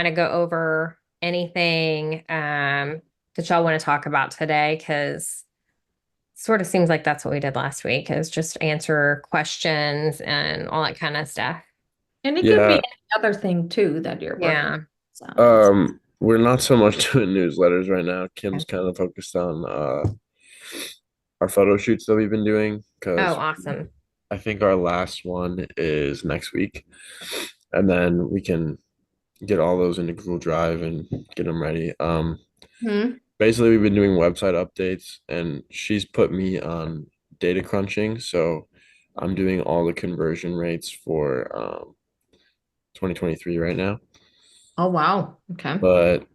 kind of go over anything that y'all want to talk about today, because sort of seems like that's what we did last week, is just answer questions and all that kind of stuff. And it could be Yeah. any other thing too that you're working Yeah. on. So it's We're not so much doing newsletters right now. Okay. Kim's kind of focused on our photo shoots that we've been doing Oh, because awesome. I think our last one is next week, and then we can get all those into Google Drive and get them ready. Mhm. Basically, we've been doing website updates, and she's put me on data crunching, so I'm doing all the conversion rates for 2023 right now. Oh wow. Okay. But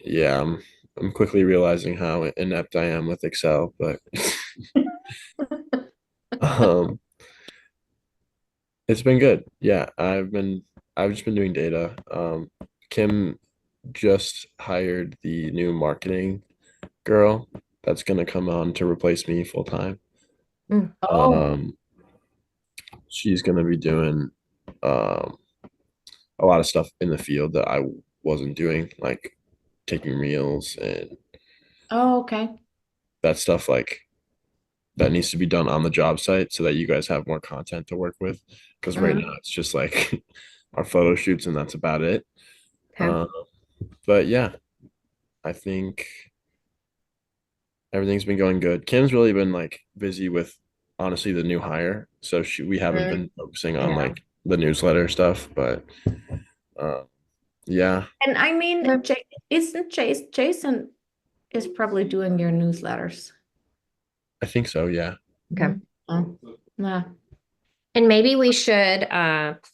yeah, I'm quickly realizing how inept I am with Excel, but um, it's been good. Yeah, I've just been doing data. Kim just hired the new marketing girl that's gonna come on to replace me full time. Mm. Oh, Um, she's gonna be doing um a lot of stuff in the field that I wasn't doing, like taking reels and oh, okay. that stuff that needs to be done on the job site so that you guys have more content to work with. Because right Uh-huh. now it's just like our photo shoots and that's about it. Okay. Uh, but yeah, I think everything's been going good. Kim's really been like busy with honestly the new hire, so we haven't Mm. been focusing on Yeah. like the newsletter stuff. But uh, yeah, And I Yeah. mean, isn't Jason is probably doing your newsletters? I think so. Yeah, Okay. Mhm. Oh, yeah. And maybe we should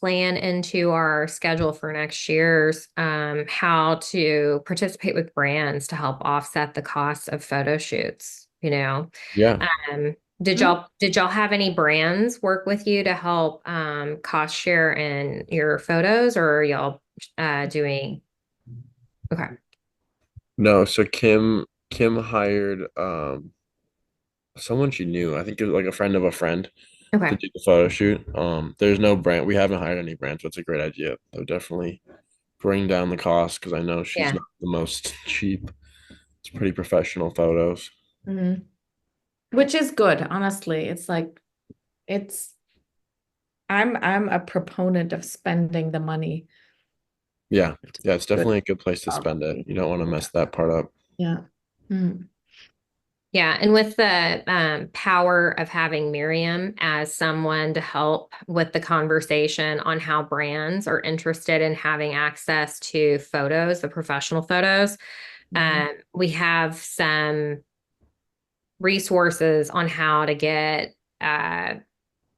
plan into our schedule for next year's how to participate with brands to help offset the cost of photo shoots, you know. yeah. Did Mhm. y'all have any brands work with you to help cost share in your photos, or are y'all doing okay. No, so Kim hired someone she knew. I think it was like a friend of a friend to Okay. do the photo shoot. There's no brand. We haven't hired any brands, so it's a great idea. So definitely bring down the cost because I know she's Yeah. not the most cheap. It's pretty professional photos. Mhm. Which is good, honestly. It's like it's I'm a proponent of spending the money. Yeah, yeah, it's Good definitely a good place to spend it. photography. You don't want to mess that part up. Yeah. Mm. Yeah, and with the power of having Miriam as someone to help with the conversation on how brands are interested in having access to photos, the professional photos, Mhm. we have some resources on how to get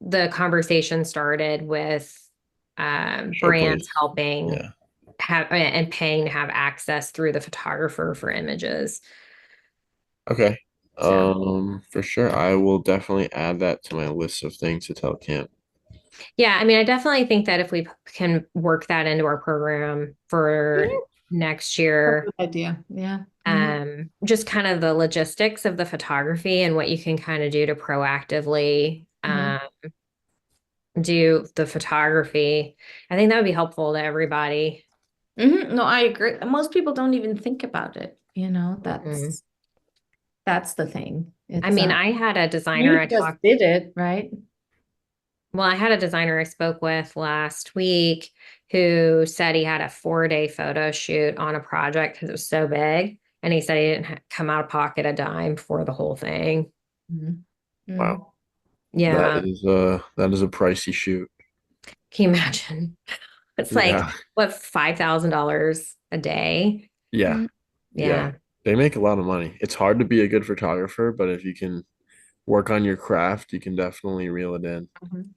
the conversation started with brands Showplace. helping Yeah. have and paying to have access through the photographer for images. Okay. So. For sure. I will definitely add that to my list of things to tell Kim. Yeah, I mean, I definitely think that if we can work that into our program for Mhm. next That's a year, good idea. Yeah. Mhm. just kind of the logistics of the photography and what you can kind of do to proactively Mhm. do the photography, I think that would be helpful to everybody. No, I agree. Most people don't even think about it, Mhm. that's the thing. I It's mean, I had a designer you I just talked, did it, right? well, I had a designer I spoke with last week who said he had a 4-day photo shoot on a project because it was so big. And he said he didn't come out of pocket a dime for the whole thing. Mhm. Mm. Wow. Yeah. That is a pricey shoot. Can you imagine? It's like, Yeah. what, $5,000 a day? Yeah. Mm. Yeah. Yeah. They make a lot of money. It's hard to be a good photographer, but if you can work on your craft, you can definitely reel it in. Mhm.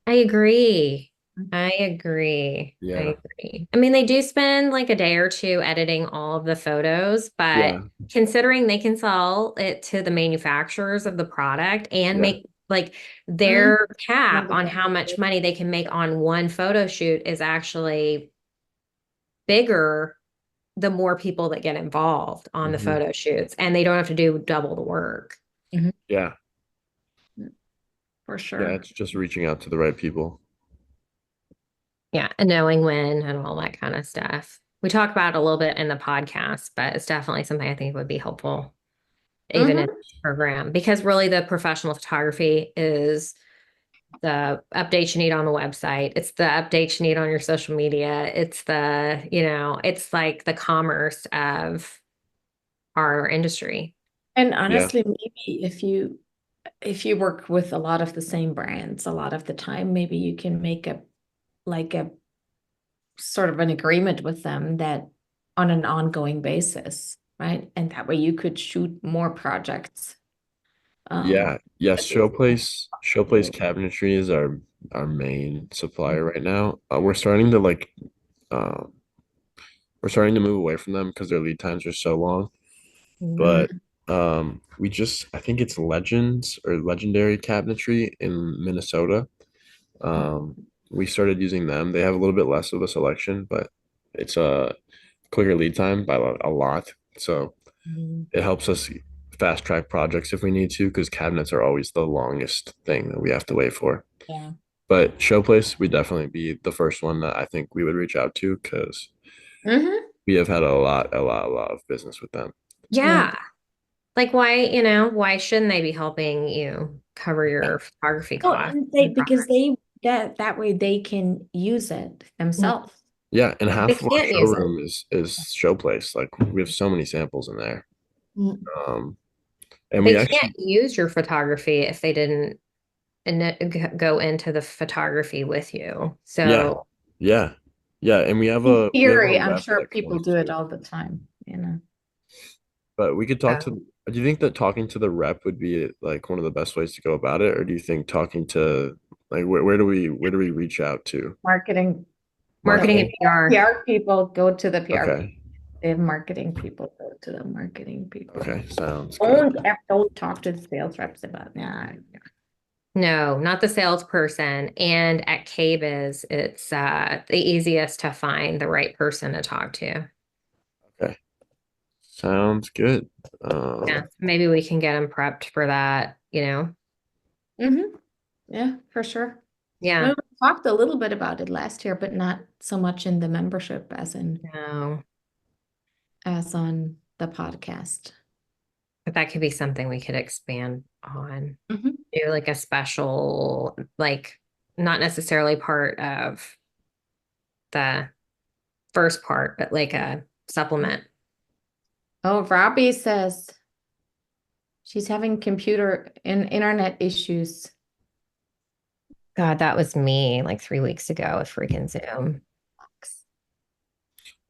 I agree. I agree. I Yeah. agree. I mean, they do spend like a day or two editing all of the photos, but Yeah. considering they can sell it to the manufacturers of the product and Yeah. make like Mm. their cap Another on how much money they can make on one photo shoot is actually bigger the more people that get involved on the Hmm. photo shoots, and they don't have to do double the work. Mhm. Yeah. For Yeah. sure. It's just reaching out to the right people. Yeah, and knowing when and all that kind of stuff. We talk about it a little bit in the podcast, but it's definitely something I think would be helpful even in this program, because really the professional photography is the updates you need on the website. It's the updates you need on your social media. It's the, it's like the commerce of our industry. And Yeah. honestly, maybe if you work with a lot of the same brands a lot of the time, maybe you can make a sort of an agreement with them that on an ongoing basis, right? And that way you could shoot more projects. Yeah. Yes. At least- Showplace Cabinetry is our main supplier right now. Um, we're starting to move away from them because their lead times are so long. But I think it's Legends or Legendary Cabinetry in Minnesota. We started using them. They have a little bit less of a selection, but it's a quicker lead time by a lot. So Mhm. it helps us fast track projects if we need to, because cabinets are always the longest thing that we have to wait for. Yeah. But Showplace would definitely be the first one that I think we would reach out to, because Mhm. we have had a lot of business with them. Yeah. Like why shouldn't they be helping you cover your photography Well, costs? and because that way they can use it themselves. Yeah, and They half of our can't use it. showroom is Showplace. Like we have so many samples in there. Mm. And They we can't actually, use your photography if they didn't go into the photography with you. yeah, So yeah, yeah, and In we have a theory, I'm rep sure that people comes do it too. all the time, you know. But we could talk to. um, Do you think that talking to the rep would be like one of the best ways to go about it, or do you think talking to like where do we reach out to Marketing, no, marketing if and PR. PR people go to the PR. Okay, If marketing people go to the marketing people. okay, sounds good. Don't talk to the sales reps about that. No, not the salesperson. And at KBIS, it's the easiest to find the right person to talk to. Okay, sounds good. Yeah, maybe we can get them prepped for that. Yeah, for sure. Yeah. Well, we talked a little bit about it last year, but not so much in the membership No, as on the podcast. but that could be something we could expand on. Mhm. Do like a special, like not necessarily part of the first part, but like a supplement. Oh, Robbie says she's having computer and internet issues. God, that was me like 3 weeks ago with freaking Zoom.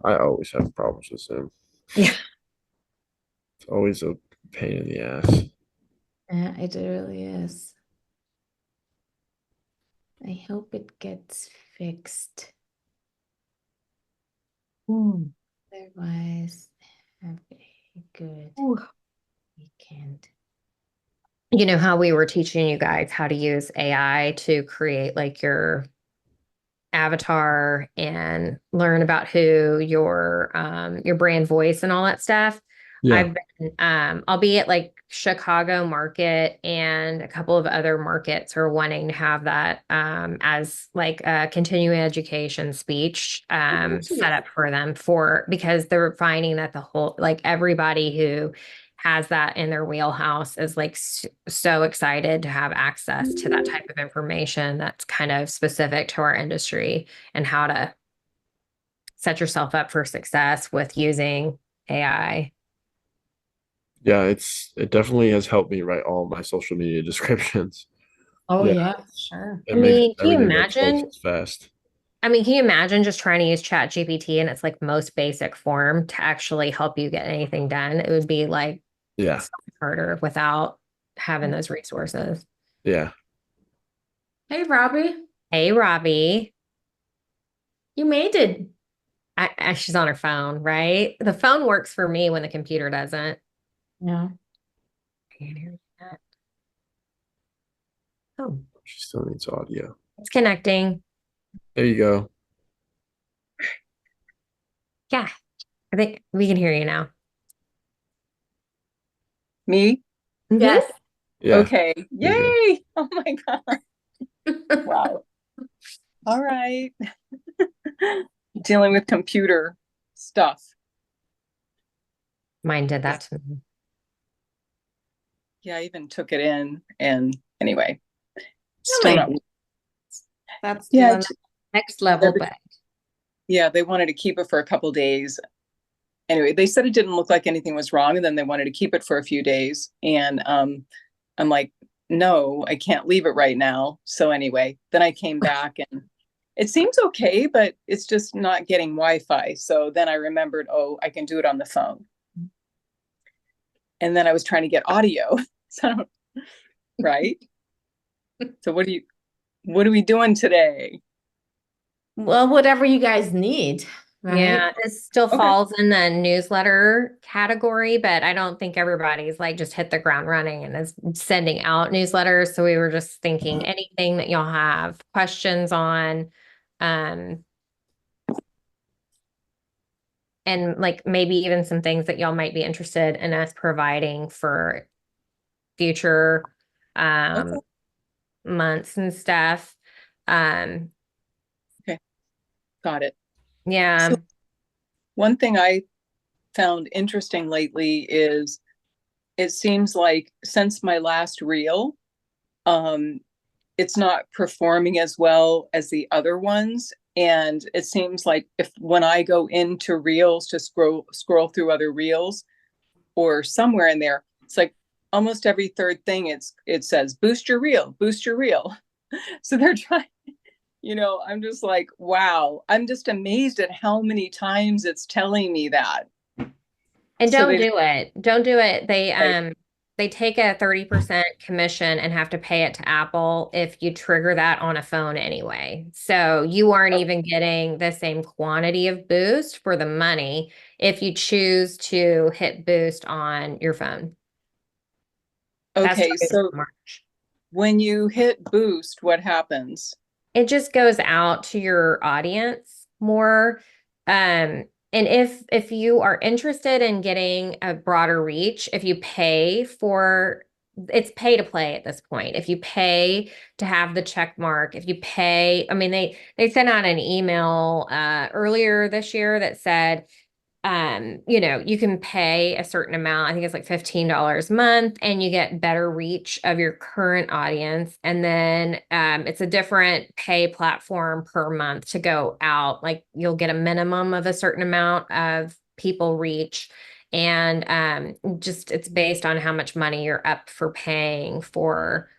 I always have problems with Zoom. Yeah. It's always a pain in the ass. Yeah, it really is. I hope it gets fixed. Otherwise, have a good weekend. You know how we were teaching you guys how to use AI to create like your avatar and learn about who your brand voice and all that stuff. Yeah. I'll be at like Chicago market, and a couple of other markets are wanting to have that as like a continuing education speech set up for them because they're finding that the whole like everybody who has that in their wheelhouse is like so excited to have access to that type of information that's kind of specific to our industry and how to set yourself up for success with using AI. Yeah, it definitely has helped me write all my social media descriptions. Oh, Yeah, yeah, sure. it makes Can you everything go twice imagine? as fast. Can you imagine just trying to use Chat GPT in its like most basic form to actually help you get anything done? It would be like Yeah, so much harder without having those resources. yeah. Hey, Robbie, Hey, Robbie. you made it. She's on her phone, right? The phone works for me when the computer doesn't. Yeah. Can't hear that. Oh, She still needs audio. it's connecting. There you go. Yeah, I think we can hear you now. Me? Yes. Yeah. Okay. There you go. Yay. Oh my God. Wow. All right. Dealing with computer stuff. stuff. Mine did that to me. Yeah, I even took it in, and anyway, Oh still my not. That's Yeah, doing the next level, but yeah, they wanted to keep it for a couple days. Anyway, they said it didn't look like anything was wrong, and then they wanted to keep it for a few days. And I'm like, no, I can't leave it right now. So anyway, then I came back and it seems okay, but it's just not getting Wi-Fi. So then I remembered, oh, I can do it on the phone. And then I was trying to get audio. So, right? So what are we doing today? well, whatever you guys need, right? Yeah, it still Okay. falls in the newsletter category, but I don't think everybody's like just hit the ground running and is sending out newsletters. So we were just thinking anything that y'all have questions on, um, and like maybe even some things that y'all might be interested in us providing for future Okay. months and stuff. Um, Got it. yeah. So one thing I found interesting lately is it seems like since my last reel, um, it's not performing as well as the other ones. And it seems like if when I go into reels to scroll through other reels or somewhere in there, it's like almost every third thing it says boost your reel, boost your reel. So they're trying, I'm just like, wow, I'm just amazed at how many times it's telling me that. And So don't they do it. Don't do it. Right. They take a 30% commission and have to pay it to Apple if you trigger that on a phone anyway. So you aren't even getting the same quantity of boost for the money if you choose to hit boost on your phone. That's Okay, starting so in March. when you hit boost, what happens? It just goes out to your audience more. And if you are interested in getting a broader reach, if you pay for it's pay to play at this point. If you pay to have the check mark, if you pay, I mean, they sent out an email earlier this year that said you can pay a certain amount. I think it's like $15 a month, and you get better reach of your current audience. And then it's a different pay platform per month to go out. Like you'll get a minimum of a certain amount of people reach. And just it's based on how much money you're up for paying for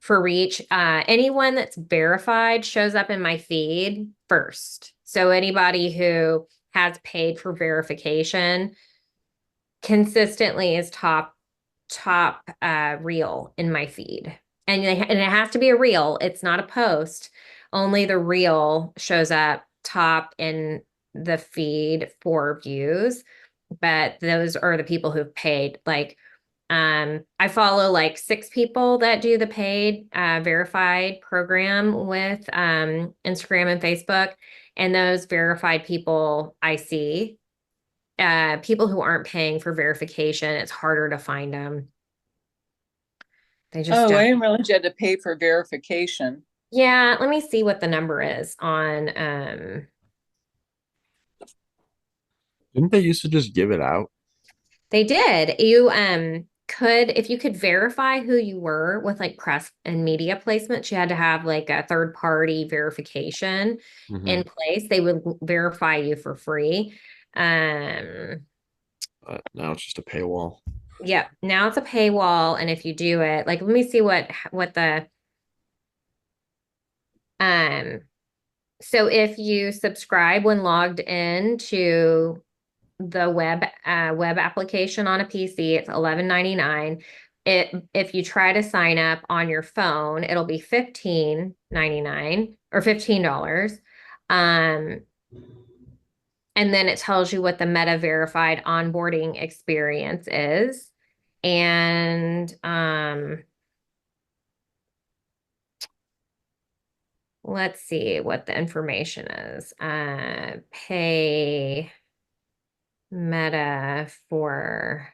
reach. Anyone that's verified shows up in my feed first. So anybody who has paid for verification consistently is top reel in my feed. And it has to be a reel. It's not a post. Only the reel shows up top in the feed for views, but those are the people who've paid. Like I follow like 6 people that do the paid verified program with Instagram and Facebook. And those verified people I see. People who aren't paying for verification, it's harder to find them. They just Oh, I don't. didn't realize you had to pay for verification. Yeah, let me see what the number is on Didn't they used to just give it out? they did. You could if you could verify who you were with like press and media placements, you had to have like a third party verification in Mhm. place. They would verify you for free. Um But now it's just a paywall. yeah, now it's a paywall, and if you do it, like let me see what the um so if you subscribe when logged in to the web application on a PC, it's $11.99. If you try to sign up on your phone, it'll be $15.99 or $15. Um, and then it tells you what the Meta verified onboarding experience is. And let's see what the information is. Pay Meta for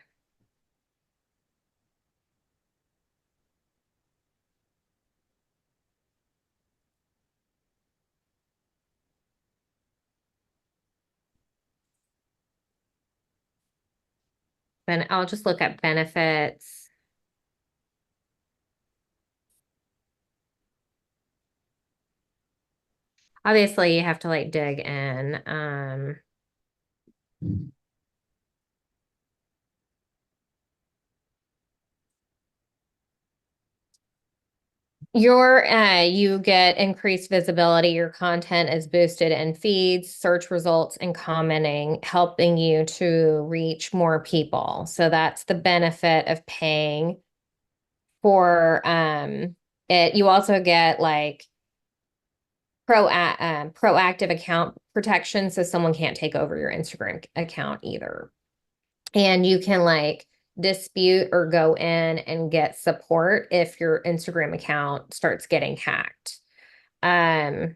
I'll just look up benefits. Obviously, you have to like dig in. You get increased visibility, your content is boosted in feeds, search results, and commenting, helping you to reach more people. So that's the benefit of paying for it. You also get like proactive account protection, so someone can't take over your Instagram account either. And you can like dispute or go in and get support if your Instagram account starts getting hacked. And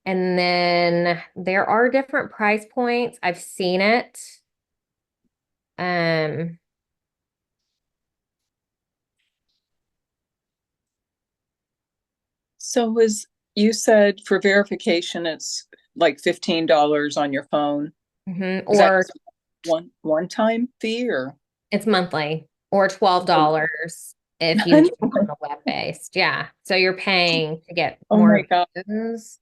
then there are different price points. I've seen it. So you said for verification, it's like $15 on your phone. Is that Or just one-time fee or? it's monthly or $12 if you do it on the web-based. Yeah. So you're paying to get Oh more my God. views.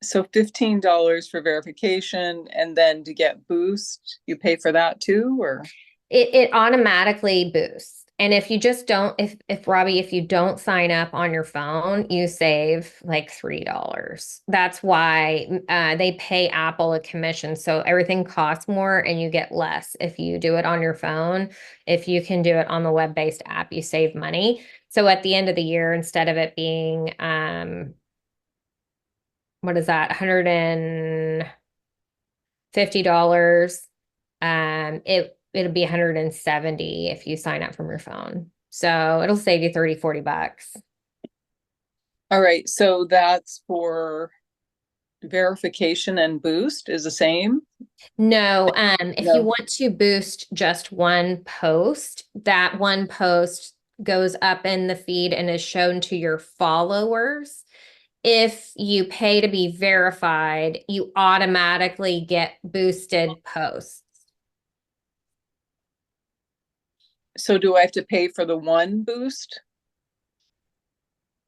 So $15 for verification, and then to get boost, you pay for that too, or? It automatically boosts. And if you just don't, if Robbie, if you don't sign up on your phone, you save like $3. That's why they pay Apple a commission. So everything costs more and you get less if you do it on your phone. If you can do it on the web-based app, you save money. So at the end of the year, instead of it being what is that, $150, it'll be 170 if you sign up from your phone. So it'll save you 30, $40. All right, so that's for verification, and boost is the same? No, if you No. want to boost just one post, that one post goes up in the feed and is shown to your followers. If you pay to be verified, you automatically get boosted posts. So do I have to pay for the one boost?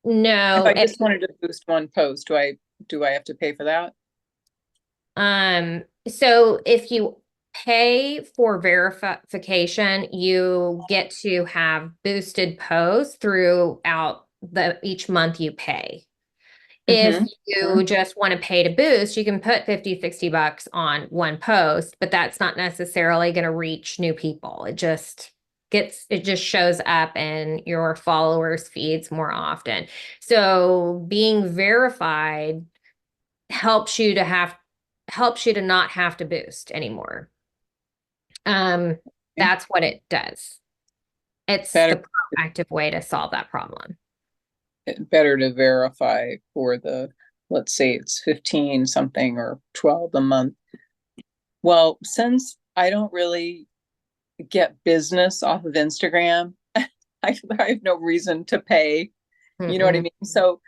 No, If I just wanted to boost one post, do I have to pay for that? So if you pay for verification, you get to have boosted posts throughout each month you pay. If Mhm. you just want to pay to boost, you can put 50, $60 on one post, but that's not necessarily going to reach new people. It just shows up in your followers' feeds more often. So being verified helps you to not have to boost anymore. That's what it does. It's Better, the proactive way to solve that problem. better to verify for the, let's say it's 15 something or 12 a month. Well, since I don't really get business off of Instagram, I have no reason to pay. You know what I mean? So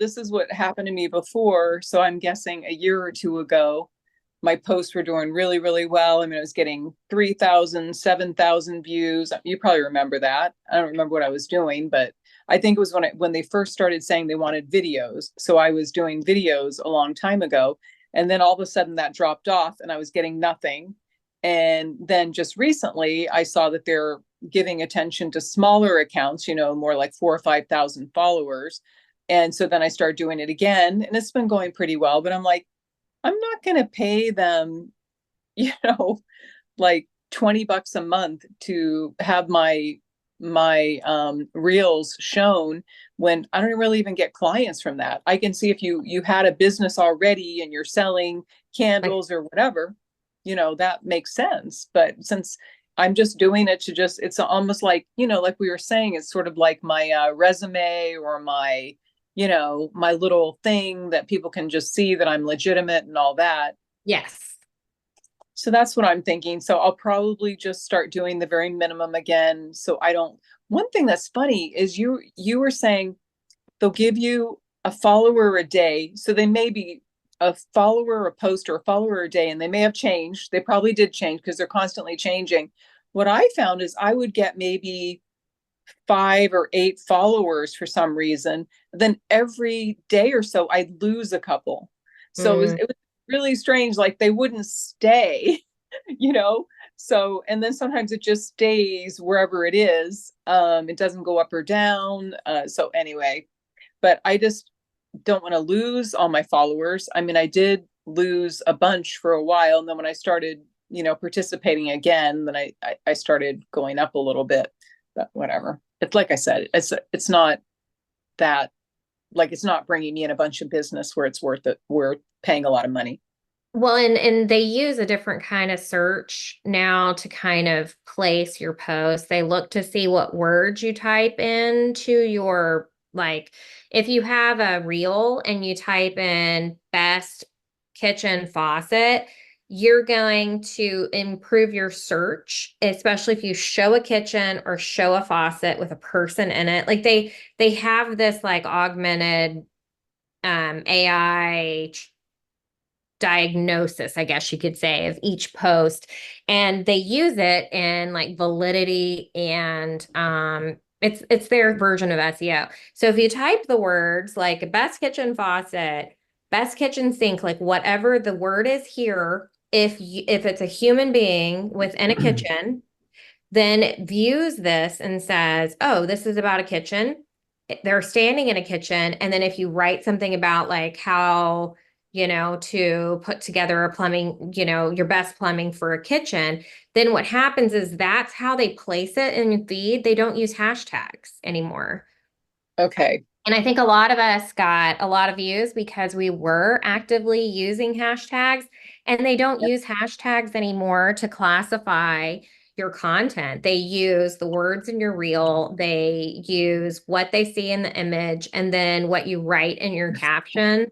this is what happened to me before. So I'm guessing a year or two ago, my posts were doing really, really well. I mean, I was getting 3,000, 7,000 views. You probably remember that. I don't remember what I was doing, but I think it was when they first started saying they wanted videos. So I was doing videos a long time ago. And then all of a sudden that dropped off and I was getting nothing. And then just recently I saw that they're giving attention to smaller accounts, more like 4,000 or 5,000 followers. And so then I started doing it again and it's been going pretty well, but I'm like, I'm not going to pay them, like $20 a month to have my reels shown when I don't really even get clients from that. I can see if you had a business already and you're selling candles or whatever, that makes sense. But since I'm just doing it it's almost like, like we were saying, it's sort of like my resume or my my little thing that people can just see that I'm legitimate and all that. Yes. So that's what I'm thinking. So I'll probably just start doing the very minimum again. So one thing that's funny is you were saying they'll give you a follower a day. So they may be a follower a post or a follower a day, and they may have changed. They probably did change because they're constantly changing. What I found is I would get maybe 5 or 8 followers for some reason. Then every day or so, I'd lose a couple. So it was really strange. Like they wouldn't stay, you know? So, and then sometimes it just stays wherever it is. It doesn't go up or down. So anyway, but I just don't want to lose all my followers. I mean, I did lose a bunch for a while. And then when I started, participating again, then I started going up a little bit, but whatever. It's like I said, it's not that, like, it's not bringing me in a bunch of business where it's worth it. We're paying a lot of money. Well, and they use a different kind of search now to kind of place your posts. They look to see what words you type into your, like, if you have a reel and you type in best kitchen faucet, you're going to improve your search, especially if you show a kitchen or show a faucet with a person in it. Like they have this like augmented AI diagnosis, I guess you could say, of each post. And they use it in like validity and it's their version of SEO. So if you type the words like best kitchen faucet, best kitchen sink, like whatever the word is here, if it's a human being within a kitchen, then it views this and says, "Oh, this is about a kitchen." They're standing in a kitchen, and then if you write something about like how to put together a plumbing, your best plumbing for a kitchen, then what happens is that's how they place it in your feed. They don't use hashtags anymore. Okay. And I think a lot of us got a lot of views because we were actively using hashtags, and they don't use hashtags anymore to classify your content. They use the words in your reel, they use what they see in the image, and then what you write in your caption.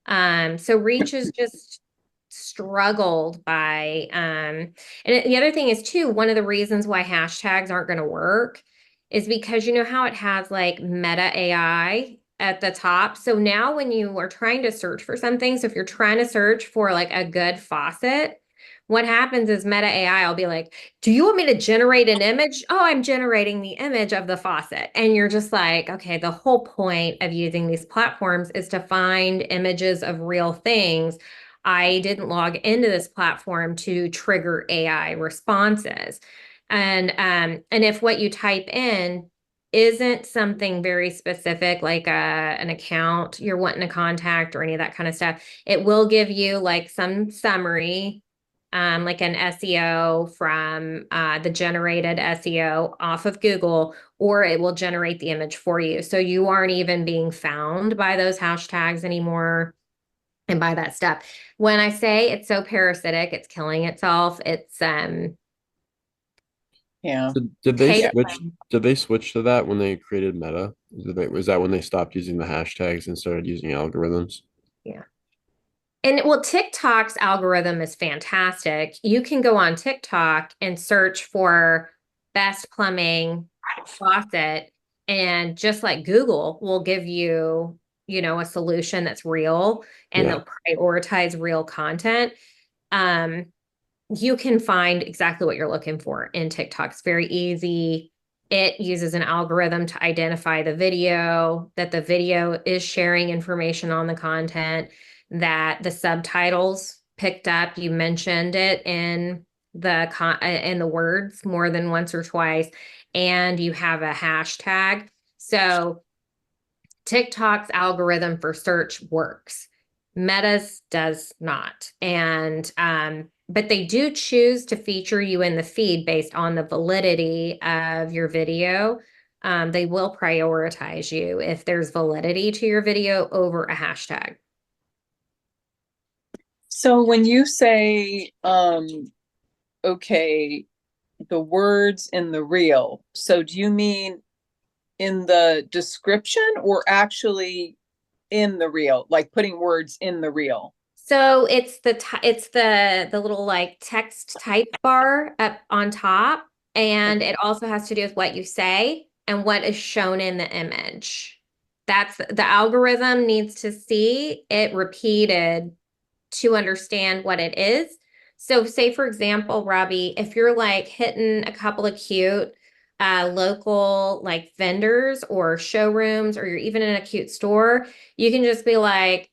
So Reach has just struggled by, and the other thing is too, one of the reasons why hashtags aren't going to work is because you know how it has like Meta AI at the top. So now when you are trying to search for something, so if you're trying to search for like a good faucet, what happens is Meta AI will be like, do you want me to generate an image? Oh, I'm generating the image of the faucet. And you're just like, okay, the whole point of using these platforms is to find images of real things. I didn't log into this platform to trigger AI responses. And if what you type in isn't something very specific, like an account you're wanting to contact or any of that kind of stuff, it will give you like some summary, like an SEO from the generated SEO off of Google, or it will generate the image for you. So you aren't even being found by those hashtags anymore and by that stuff. When I say it's so parasitic, it's killing itself. It's Yeah. Did they Kate, switch? Did they switch to that when they created Meta? Was that when they stopped using the hashtags and started using algorithms? yeah. And well, TikTok's algorithm is fantastic. You can go on TikTok and search for best plumbing faucet, and just like Google will give you, a solution that's real, and Yeah. they'll prioritize real content. Um, you can find exactly what you're looking for in TikTok. It's very easy. It uses an algorithm to identify the video, that the video is sharing information on the content, that the subtitles picked up. You mentioned it in the words more than once or twice, and you have a hashtag. So TikTok's algorithm for search works. Meta's does not. And but they do choose to feature you in the feed based on the validity of your video. They will prioritize you if there's validity to your video over a hashtag. So when you say, okay, the words in the reel, so do you mean in the description or actually in the reel, like putting words in the reel? So it's the little like text type bar up on top, and it also has to do with what you say and what is shown in the image. That's the algorithm needs to see it repeated to understand what it is. So say, for example, Robbie, if you're like hitting a couple of cute local like vendors or showrooms, or you're even in a cute store, you can just be like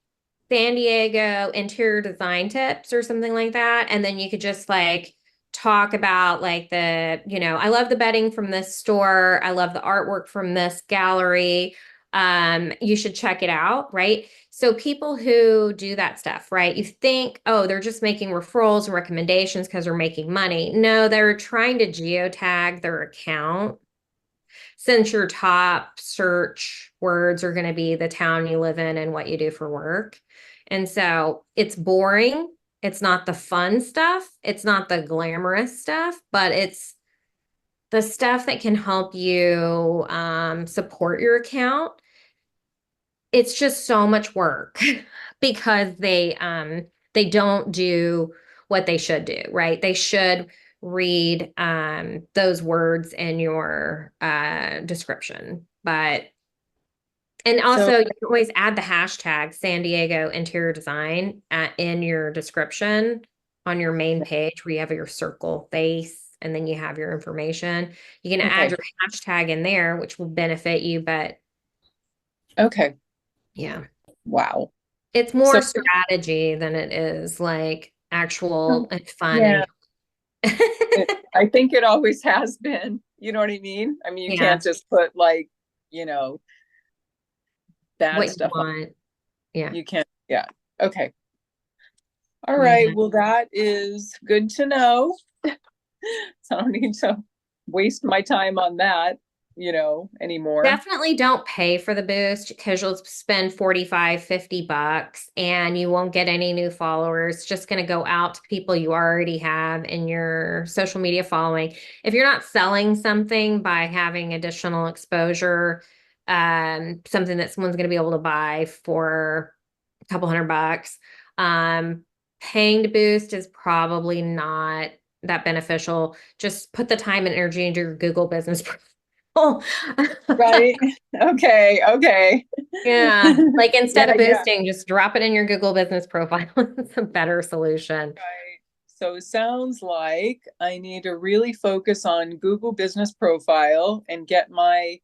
San Diego interior design tips or something like that. And then you could just like talk about like I love the bedding from this store. I love the artwork from this gallery. You should check it out, right? So people who do that stuff, right? You think, oh, they're just making referrals and recommendations because they're making money. No, they're trying to geotag their account, since your top search words are going to be the town you live in and what you do for work. And so it's boring. It's not the fun stuff. It's not the glamorous stuff, but it's the stuff that can help you support your account. It's just so much work because they don't do what they should do, right? They should read those words in your description. But and So, also you can always add the hashtag San Diego interior design in your description on your main page where you have your circle face and then you have your information. You can add okay, your hashtag in there, which will benefit you, but okay, yeah. wow. It's So, more strategy than it is like actual and fun yeah, and I think it always has been, you know what I mean? I mean, you yeah, can't just put like, you know, bad what you stuff on. want. Yeah. You can't, yeah, okay. All Yeah. right, well, that is good to know. So I don't need to waste my time on that, anymore. Definitely don't pay for the boost because you'll spend 45, $50 and you won't get any new followers. It's just going to go out to people you already have in your social media following. If you're not selling something by having additional exposure, something that someone's going to be able to buy for a couple $100, paying to boost is probably not that beneficial. Just put the time and energy into your Google business profile. Right? Okay, okay. Yeah, like instead Yeah, of yeah. boosting, just drop it in your Google business profile. It's a better solution. Right. So it sounds like I need to really focus on Google Business Profile and get my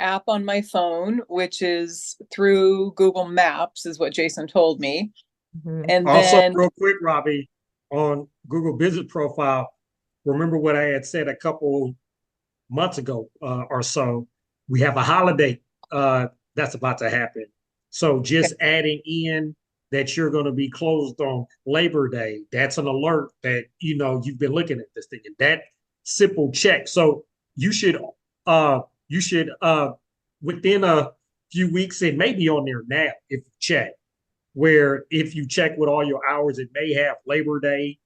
app on my phone, which is through Google Maps, is what Jason told me. Mhm. And Also, then, real quick, Robbie, on Google Business Profile, remember what I had said a couple months ago or so? We have a holiday that's about to happen. So just adding in that you're going to be closed on Labor Day, that's an alert that you've been looking at this thing, and that simple check. So you should within a few weeks, it may be on there now if you check, where if you check with all your hours, it may have Labor Day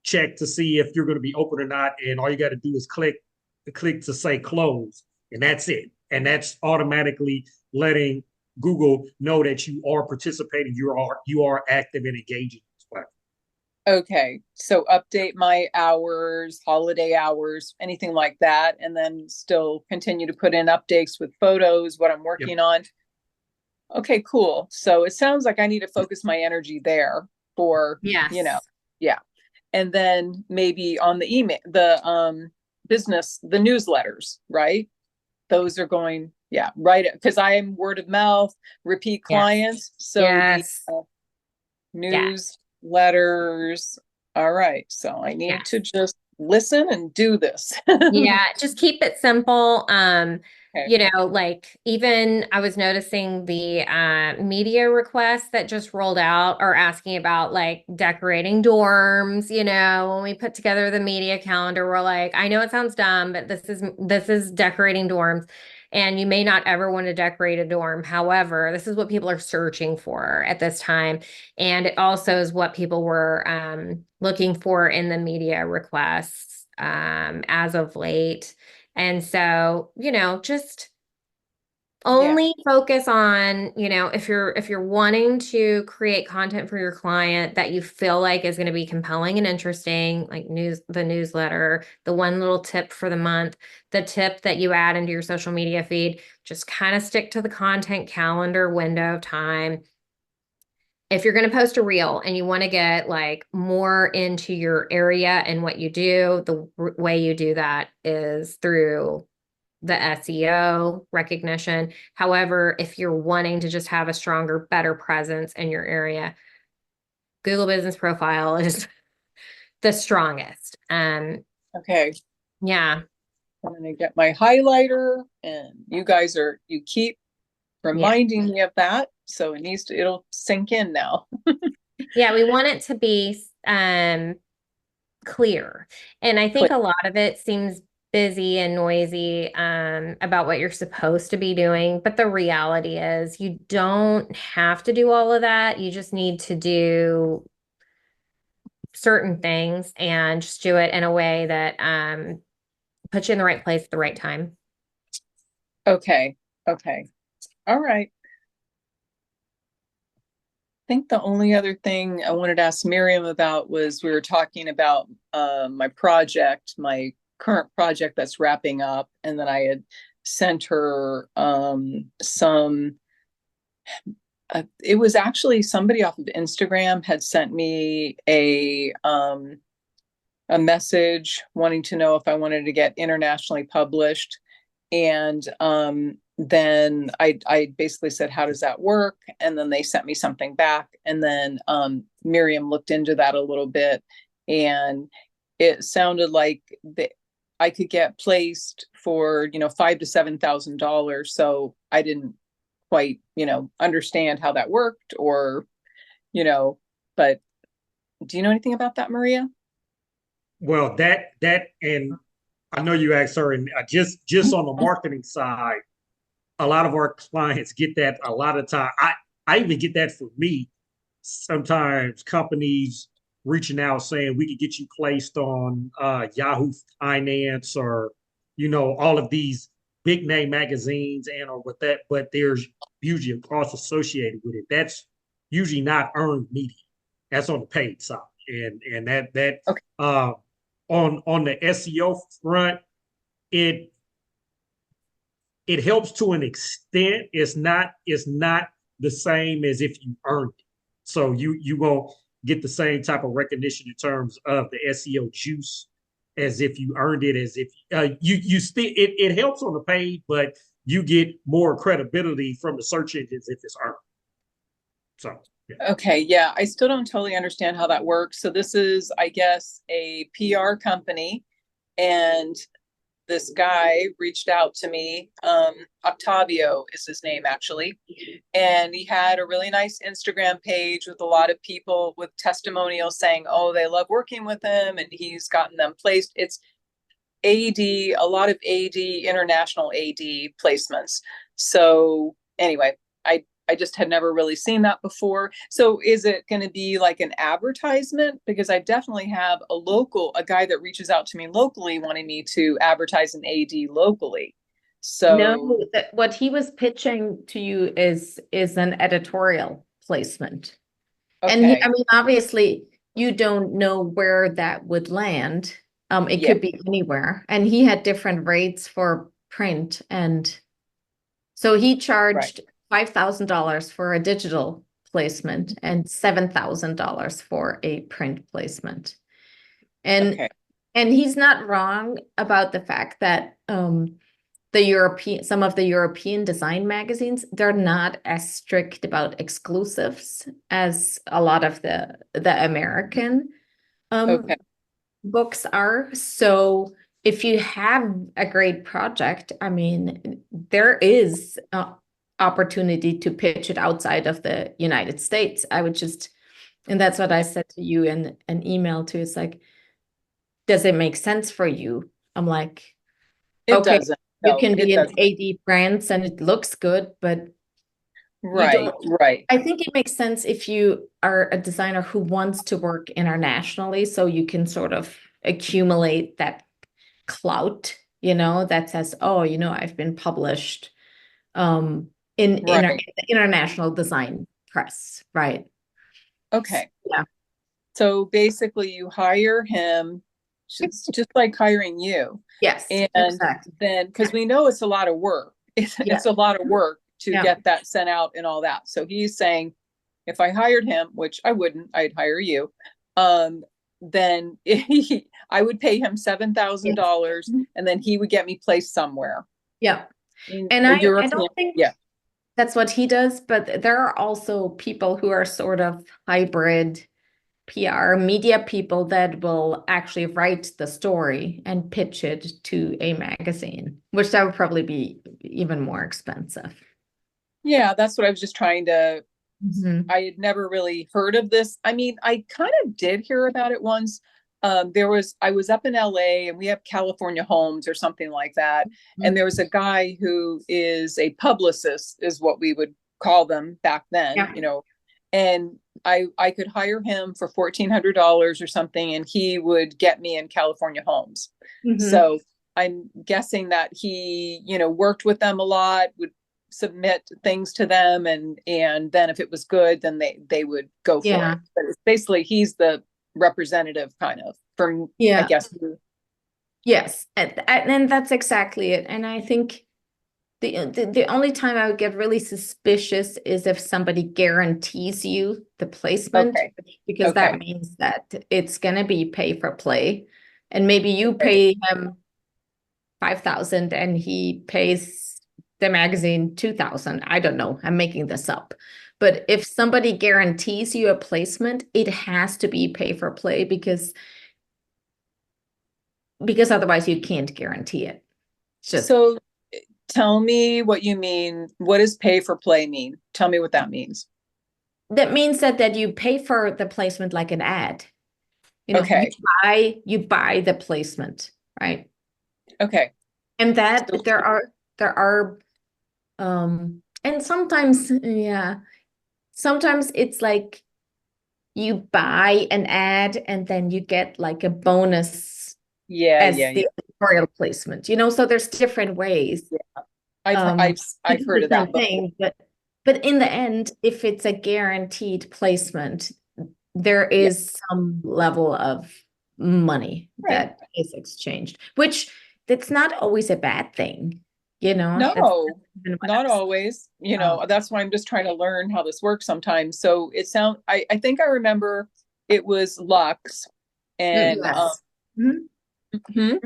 check to see if you're going to be open or not. And all you got to do is click to say close, and that's it. And that's automatically letting Google know that you are participating, you are active and engaging as well. okay, so update my hours, holiday hours, anything like that, and then still continue to put in updates with photos, what I'm working on. Okay, cool. So it sounds like I need to focus my energy there for, Yes. yeah. And then maybe on the email, the business, the newsletters, right? Those are going, yeah, right. Because I am word of mouth, repeat Yes. clients. So Yes. the newsletters. All right. So I need Yes. to just listen and do this. Yeah, just keep it simple. Okay. Like even I was noticing the media requests that just rolled out are asking about like decorating dorms. When we put together the media calendar, we're like, I know it sounds dumb, but this is decorating dorms. And you may not ever want to decorate a dorm. However, this is what people are searching for at this time. And it also is what people were looking for in the media requests as of late. And so, just only focus on, if you're wanting to create content for your client that you feel like is going to be compelling and interesting, like the newsletter, the one little tip for the month, the tip that you add into your social media feed, just kind of stick to the content calendar window of time if you're going to post a reel and you want to get like more into your area and what you do, the way you do that is through the SEO recognition. However, if you're wanting to just have a stronger, better presence in your area, Google Business Profile is the strongest. Okay, Yeah. I'm gonna get my highlighter, and you keep reminding me of that, so it'll sink in now. Yeah, we want it to be clear. And I think a lot of it seems busy and noisy about what you're supposed to be doing. But the reality is you don't have to do all of that. You just need to do certain things and just do it in a way that puts you in the right place at the right time. Okay, okay, all right. I think the only other thing I wanted to ask Miriam about was we were talking about my current project that's wrapping up, and then I had sent her some. It was actually somebody off of Instagram had sent me a message wanting to know if I wanted to get internationally published, and then I basically said, how does that work? And then they sent me something back. And then Miriam looked into that a little bit, and it sounded like I could get placed for, $5,000 to $7,000. So I didn't quite, understand how that worked, or, but do you know anything about that, Maria? Well, and I know you asked her, and just on the marketing side, a lot of our clients get that a lot of time. I even get that for me. Sometimes companies reaching out saying we could get you placed on Yahoo Finance, or all of these big name magazines, and or with that, but there's usually a cost associated with it. That's usually not earned media. That's on the paid side, and that Okay. On the SEO front, it helps to an extent. It's not the same as if you earned it. So you won't get the same type of recognition in terms of the SEO juice as if you earned it, as if you still it helps on the paid, but you get more credibility from the search engines if it's earned. So yeah. Okay, yeah, I still don't totally understand how that works. So this is, I guess, a PR company, and this guy reached out to me. Octavio is his name, actually. And he had a really nice Instagram page with a lot of people with testimonials saying, oh, they love working with him, and he's gotten them placed. It's AD, a lot of AD, international AD placements. So anyway, I just had never really seen that before. So is it going to be like an advertisement? Because I definitely have a guy that reaches out to me locally wanting me to advertise an AD locally. So No, what he was pitching to you is an editorial placement. And okay, I mean, obviously, you don't know where that would land. It Yeah. could be anywhere. And he had different rates for print. And so he charged $5,000 for a digital placement and $7,000 for a print placement. And okay, and he's not wrong about the fact that some of the European design magazines, they're not as strict about exclusives as a lot of the American okay, books are. So if you have a great project, I mean, there is opportunity to pitch it outside of the United States. And that's what I said to you in an email too. It's like, does it make sense for you? I'm like, it okay, doesn't. you No, can it be in doesn't. AD brands and it looks good, but Right, right. I think it makes sense if you are a designer who wants to work internationally, so you can sort of accumulate that clout, that says, oh, I've been published in Right. the international design press, right? Okay. Yeah. So basically you hire him, just like hiring you. Yes, And exactly. then, because we know it's a lot of work, it's a lot of work to Yeah. get that sent out and all that. So he's saying, if I hired him, which I wouldn't, I'd hire you, then I would pay him $7,000 Mhm. and then he would get me placed somewhere Yeah. in And a I European. don't think Yeah. that's what he does, but there are also people who are sort of hybrid PR media people that will actually write the story and pitch it to a magazine, which that would probably be even more expensive. Yeah, that's what I was just trying to, Mhm. I had never really heard of this. I mean, I kind of did hear about it once. I was up in LA and we have California Homes or something like that. And there was a guy who is a publicist, is what we would call them back then, Yeah. you know. And I could hire him for $1,400 or something, and he would get me in California Homes. Mhm. So I'm guessing that he, you know, worked with them a lot, would submit things to them, and then if it was good, then they would go for Yeah. it. But it's basically he's the representative kind of from, I Yeah. guess. Yes, and that's exactly it. And I think the only time I would get really suspicious is if somebody guarantees you the placement, Okay. because Okay. that means that it's gonna be pay for play, and maybe you Okay. pay him 5,000 and he pays the magazine 2,000. I don't know. I'm making this up. But if somebody guarantees you a placement, it has to be pay for play because otherwise you can't guarantee it. It's just So tell me what you mean. What does pay for play mean? Tell me what that means. that means that you pay for the placement like an ad. You know, Okay. you buy the placement, right? Okay. And that So- there are and sometimes sometimes it's like you buy an ad and then you get like a bonus Yeah, as yeah, the yeah. editorial placement, you know, so there's different ways. I've to do heard the of that same before. thing, but in the end, if it's a guaranteed placement, there is some level of money Right. that is exchanged, which that's not always a bad thing, you know. That's No, even what not I'm always, you know, Um, that's why I'm just trying to learn how this works sometimes. So I think I remember it was Lux and, Yes. Mhm. hmm?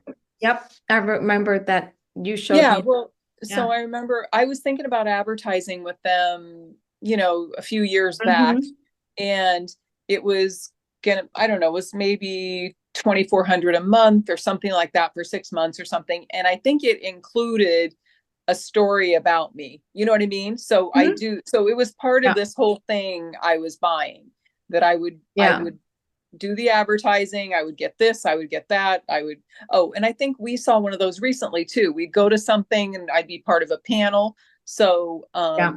Yep, I remember that you showed Yeah, me. well, Yeah. so I remember I was thinking about advertising with them, you know, a few years back, Mhm. and it was I don't know, it was maybe 2,400 a month or something like that for 6 months or something. And I think it included a story about me. You know what I mean? So Mhm. so it was part of Yeah. this whole thing I was buying, that I Yeah. would do the advertising, I would get this, I would get that, oh, and I think we saw one of those recently too. We'd go to something and I'd be part of a panel. So Yeah.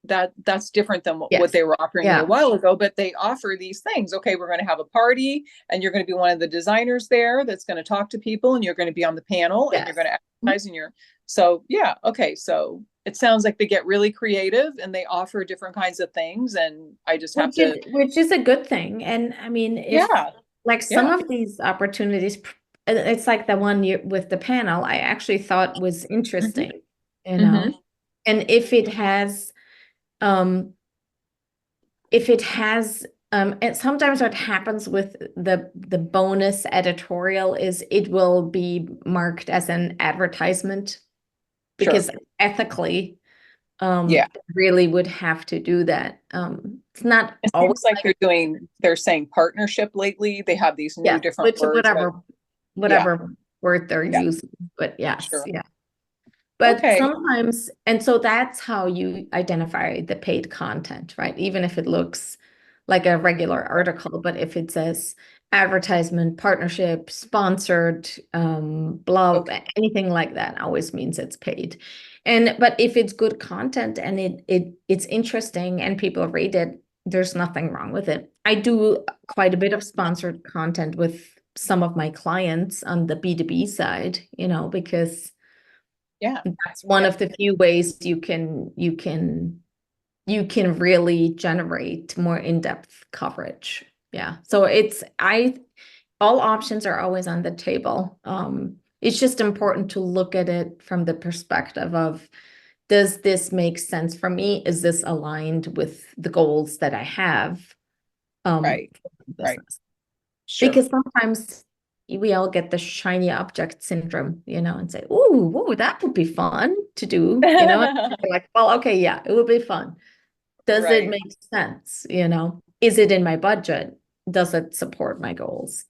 that's different than what Yes. they were offering me Yeah. a while ago, but they offer these things. Okay, we're going to have a party and you're going to be one of the designers there that's going to talk to people, and you're going to be on the panel and you're going to advertise, and so yeah, okay, so it sounds like they get really creative and they offer different kinds of things, and I just have to. Which is a good thing. And I mean, if Yeah, like some yeah. of these opportunities, it's like the one you with the panel, I actually thought was interesting, you know. Mhm. And um, if it has, and sometimes what happens with the bonus editorial is it will be marked as an advertisement Sure. because ethically, Yeah. really would have to do that. It's not It always seems like they're saying partnership lately. They have these new different which words. whatever word they're Yeah. using, but yes, Sure. yeah. But Okay. sometimes, and so that's how you identify the paid content, right? Even if it looks like a regular article, but if it says advertisement, partnership, sponsored, blah, anything like that always means it's paid. But if it's good content and it's interesting and people read it, there's nothing wrong with it. I do quite a bit of sponsored content with some of my clients on the B2B side, you know, because Yeah. that's one of the few ways you can really generate more in-depth coverage. Yeah. So all options are always on the table. It's just important to look at it from the perspective of does this make sense for me? Is this aligned with the goals that I have? Right, For the right. business? Sure. Because sometimes we all get the shiny object syndrome, and say, "Ooh, that would be fun to do," and you're like, well, okay, yeah, it would be fun. Does it Right. make sense? Is it in my budget? Does it support my goals?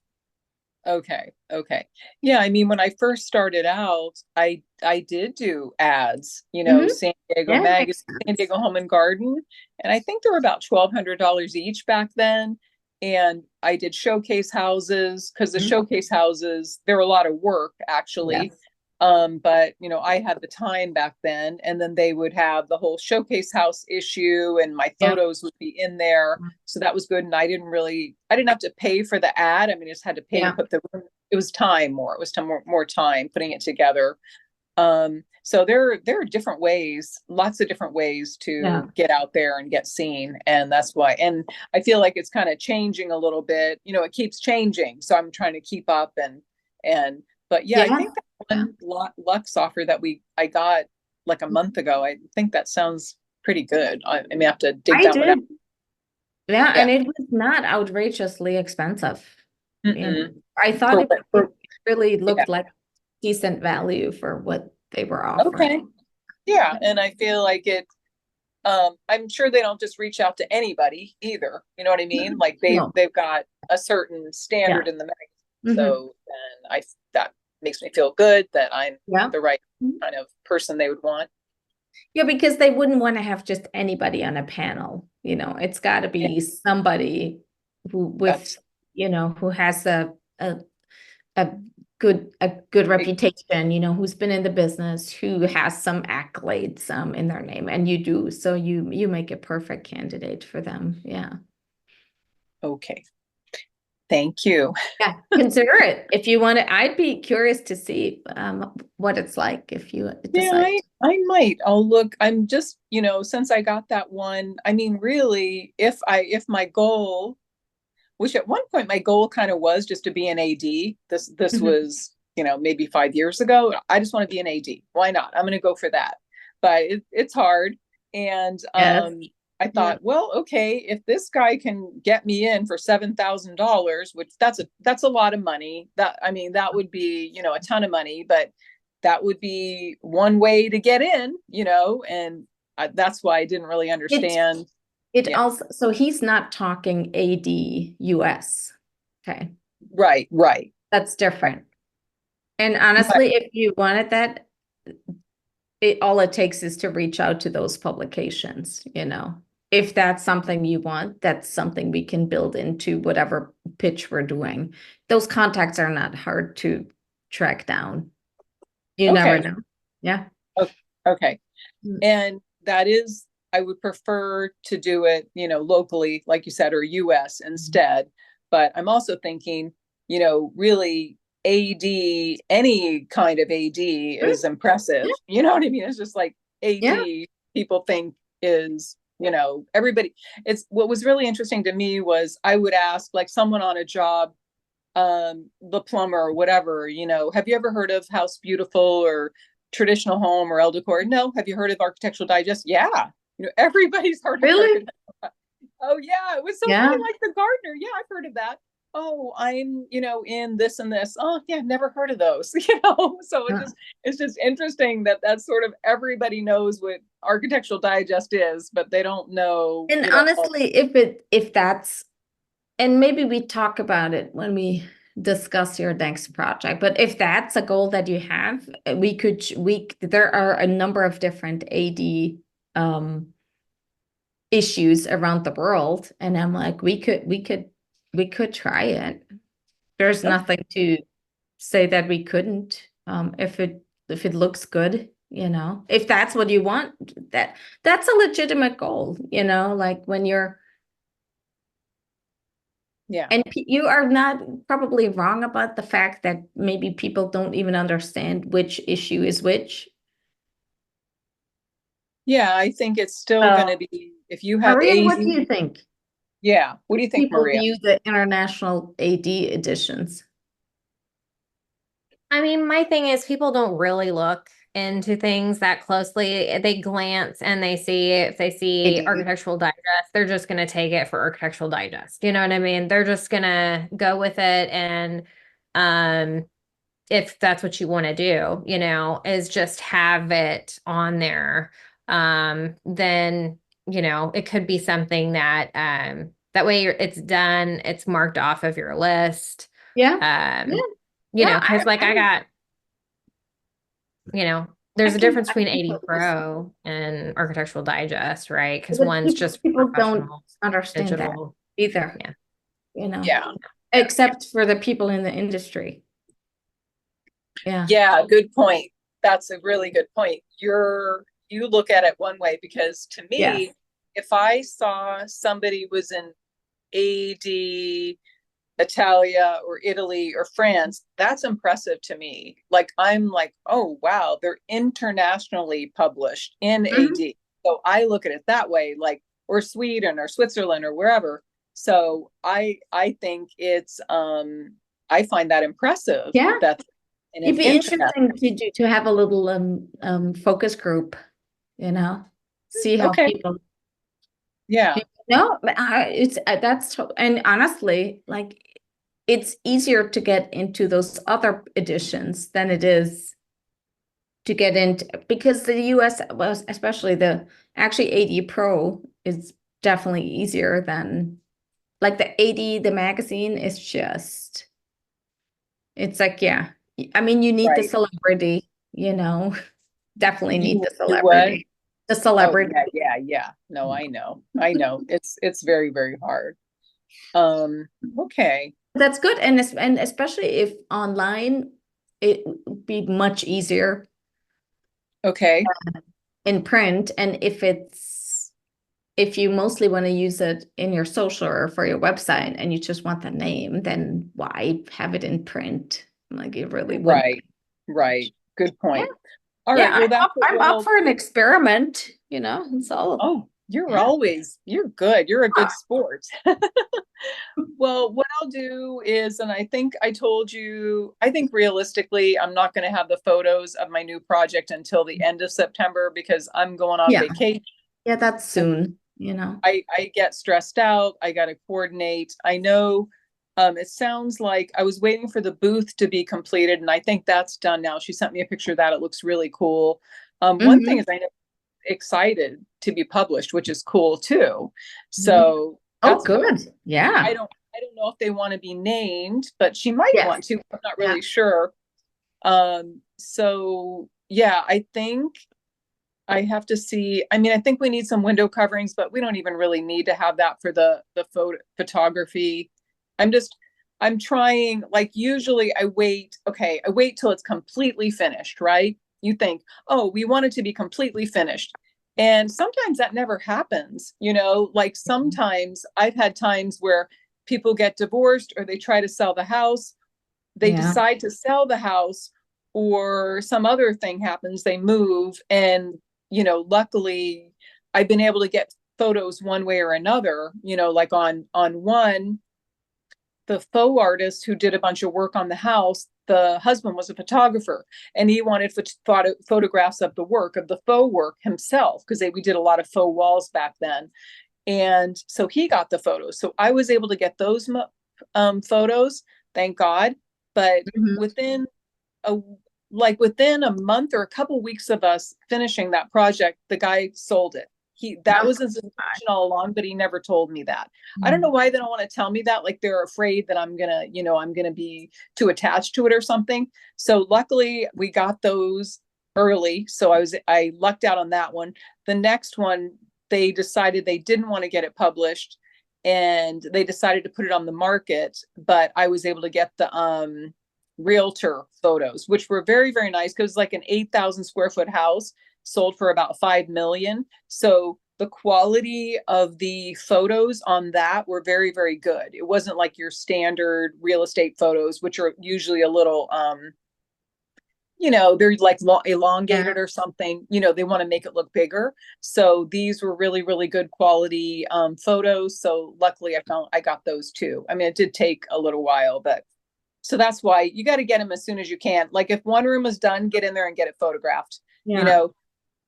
Okay. Okay. Yeah. I mean, when I first started out, I did do ads, Mhm. San Diego Yeah, it Magazine, makes San sense. Diego Home and Garden. And I think they were about $1,200 each back then. And I did showcase houses because the Mhm. showcase houses, they're a lot of work actually. Yes. But I had the time back then, and then they would have the whole showcase house issue, and my Yeah. photos would be in there. So that was good. And I didn't have to pay for the ad. I mean, I just had to pay to Yeah. put it was time more. It was more time putting it together. So there are different ways, lots of different ways Yeah. to get out there and get seen. And that's why, and I feel like it's kind of changing a little bit, it keeps changing. So I'm trying to keep up but yeah, I think that Yeah. one Lux offer that I got like a month ago, I think that sounds pretty good. I may have to dig I that one out. did. Yeah, Yeah. and it was not outrageously expensive. Mm-mm. I thought it really yeah. looked like decent value for what they were offering. Okay. Yeah. And I feel like I'm sure they don't just reach out to anybody either. You know what I mean? Like No. they've got a certain standard in the magazine. Mhm. So then that makes me feel good that I'm Yeah. the right Mhm. kind of person they would want. Yeah, because they wouldn't want to have just anybody on a panel. It's got to be somebody who who has a a good reputation, who's been in the business, who has some accolades in their name, and you do. So you make a perfect candidate for them. Yeah. Okay. Thank you. Yeah, consider it if you want to. I'd be curious to see what it's like if you decide. Yeah, I might. I'll look. I'm just, since I got that one, I mean, really, if my goal, which at one point my goal kind of was just to be an AD. This Mhm. was, maybe 5 years ago. I just want to be an AD. Why not? I'm going to go for that. But it's hard. And Yes. I thought, well, okay, if this guy can get me in for $7,000, which that's a lot of money. That would be, a ton of money, but that would be one way to get in, and that's why I didn't really understand. It Yeah. also, so he's not talking AD US. Okay. Right. That's different. And honestly, if you wanted that, all it takes is to reach out to those publications, If that's something you want, that's something we can build into whatever pitch we're doing. Those contacts are not hard to track down. You never Okay. know. Yeah. Okay. Mm. And I would prefer to do it, locally, like you said, or US instead. But I'm also thinking, really AD, any kind of AD is impressive. You know what I mean? It's just like AD, Yeah. people think is, everybody. It's what was really interesting to me was I would ask like someone on a job, the plumber or whatever, have you ever heard of House Beautiful or Traditional Home or El Decor? No. Have you heard of Architectural Digest? Yeah. Everybody's heard of Really? Oh yeah, it was so Yeah. funny, like the gardener. Yeah, I've heard of that. Oh, I'm, in this and this. Oh, yeah, never heard of those. So it's just interesting that that's sort of everybody knows what Architectural Digest is, but they don't know. And honestly, if that's, and maybe we talk about it when we discuss your next project, but if that's a goal that you have, there are a number of different AD issues around the world, and I'm like, we could try it. There's nothing to say that we couldn't, if it looks good, if that's what you want, that's a legitimate goal, like when you're. Yeah. And you are not probably wrong about the fact that maybe people don't even understand which issue is which. Yeah, I think it's still going to be, if you have Maria, what AD. do you think? Yeah. What do you think, People Maria? view the international AD editions. I mean, my thing is people don't really look into things that closely. They glance and they see, if they see do. Architectural Digest, they're just going to take it for Architectural Digest. You know what I mean? They're just going to go with it. And if that's what you want to do, is just have it on there. Then, it could be something that, that way it's done, it's marked off of your list. Yeah. Um, Yeah. Yeah, cause like I got, there's I a can- difference I between can 80 focus. Pro and Architectural Digest, right? Cause But one's just people don't professional understand that digital. either. Yeah. Yeah. Except for the people in the industry. Yeah. Yeah, good point. That's a really good point. You look at it one way because to me, Yes. if I saw somebody was in AD, Italia or Italy or France, that's impressive to me. Like I'm like, oh wow, they're internationally published in Mhm. AD. So I look at it that way, like or Sweden or Switzerland or wherever. So I think it's I find that impressive. Yeah. That's and It'd it's be internet. interesting to have a little focus group, see how Okay. people. Yeah. No, but and honestly, like it's easier to get into those other editions than it is to get into, because the US was, especially actually AD Pro is definitely easier than like the AD, the magazine is just, it's like, yeah. I mean, you need the Right. celebrity, definitely need the You what? celebrity. The Oh celebrity. yeah. No, I know. It's very, very hard. Okay. That's good. And especially if online, it would be much easier Okay. in print. And if you mostly want to use it in your social or for your website and you just want the name, then why have it in print? Like it really would. Right. Good Yeah. point. All Yeah, right. Well, that's what I'm up for an experiment, it's all. oh, Yeah. you're good. You're a good sport. Well, what I'll do is, and I think I told you, I think realistically, I'm not going to have the photos of my new project until the end of September because I'm going on Yeah. vacation. Yeah, that's soon, I get stressed out. I got to coordinate. I know it sounds like I was waiting for the booth to be completed, and I think that's done now. She sent me a picture of that. It looks really cool. One thing Mhm. is I know excited to be published, which is cool too. So Oh, that's good. Yeah. I don't know if they want to be named, but she might Yes. want to. I'm not Yeah. really sure. So yeah, I think I have to see. I mean, I think we need some window coverings, but we don't even really need to have that for the photography. I'm trying, like usually I wait till it's completely finished, right? You think, oh, we want it to be completely finished. And sometimes that never happens, like sometimes I've had times where people get divorced or they try to sell the house, they Yeah. decide to sell the house or some other thing happens, they move and luckily I've been able to get photos one way or another, like on one, the faux artist who did a bunch of work on the house, the husband was a photographer and he wanted photographs of the work of the faux work himself because we did a lot of faux walls back then. And so he got the photos. So I was able to get those photos, thank God. But Mhm. within a month or a couple weeks of us finishing that project, the guy sold it. That was his intention all along, but he never told me that. I don't know why they don't want to tell me that. Like they're afraid that I'm gonna be too attached to it or something. So luckily we got those early. So I lucked out on that one. The next one, they decided they didn't want to get it published and they decided to put it on the market, but I was able to get the realtor photos, which were very, very nice because like an 8,000 square foot house sold for about 5 million. So the quality of the photos on that were very, very good. It wasn't like your standard real estate photos, which are usually a little, they're like elongated or something, they want to make it look bigger. So these were really, really good quality photos. So luckily I got those too. I mean, it did take a little while, but So that's why you got to get them as soon as you can. Like if one room is done, get in there and get it photographed. You know,